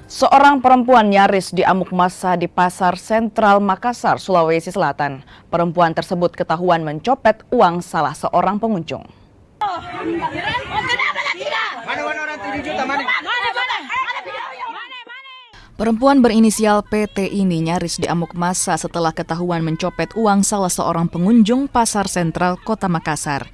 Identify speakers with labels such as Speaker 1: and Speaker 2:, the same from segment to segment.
Speaker 1: Seorang perempuan nyaris diamuk massa di Pasar Sentral Makassar, Sulawesi Selatan. Perempuan tersebut ketahuan mencopet uang salah seorang pengunjung. Perempuan berinisial PT ini nyaris diamuk massa setelah ketahuan mencopet uang salah seorang pengunjung Pasar Sentral Kota Makassar.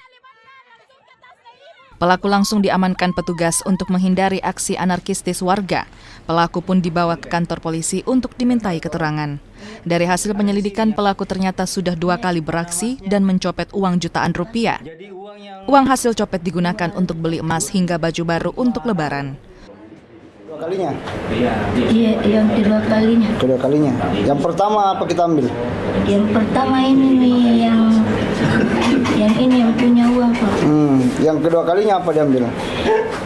Speaker 1: Pelaku langsung diamankan petugas untuk menghindari aksi anarkistis warga. Pelaku pun dibawa ke kantor polisi untuk dimintai keterangan. Dari hasil penyelidikan, pelaku ternyata sudah 2 kali beraksi dan mencopet uang jutaan rupiah. Uang hasil copet digunakan untuk beli emas hingga baju baru untuk Lebaran.
Speaker 2: Kalinya?
Speaker 3: Iya, yang kedua kalinya.
Speaker 2: Kedua kalinya. Yang pertama apa kita ambil?
Speaker 3: Yang pertama ini nih, yang ini yang punya uang, Pak.
Speaker 2: Yang kedua kalinya apa diambil?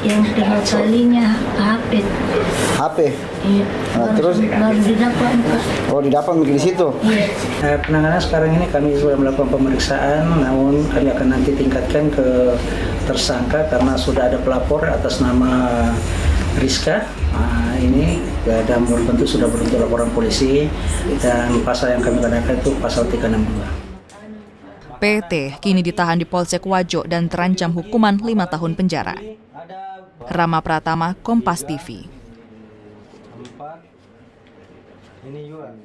Speaker 3: Yang kedua kalinya HP.
Speaker 2: HP.
Speaker 3: Iya.
Speaker 2: Nah, terus?
Speaker 3: Baru didapat, Pak.
Speaker 2: Oh, didapat mungkin di situ.
Speaker 3: Iya.
Speaker 4: Penanganan sekarang ini kami sudah melakukan pemeriksaan, namun kami akan nanti tingkatkan ke tersangka karena sudah ada pelapor atas nama Rizka. Ini dan bentuk sudah berbentuk laporan polisi dan pasal yang kami kenakan itu pasal 362.
Speaker 1: PT kini ditahan di Polsek Wajo dan terancam hukuman 5 tahun penjara. Rama Pratama, Kompas TV.
Speaker 2: Ini juga.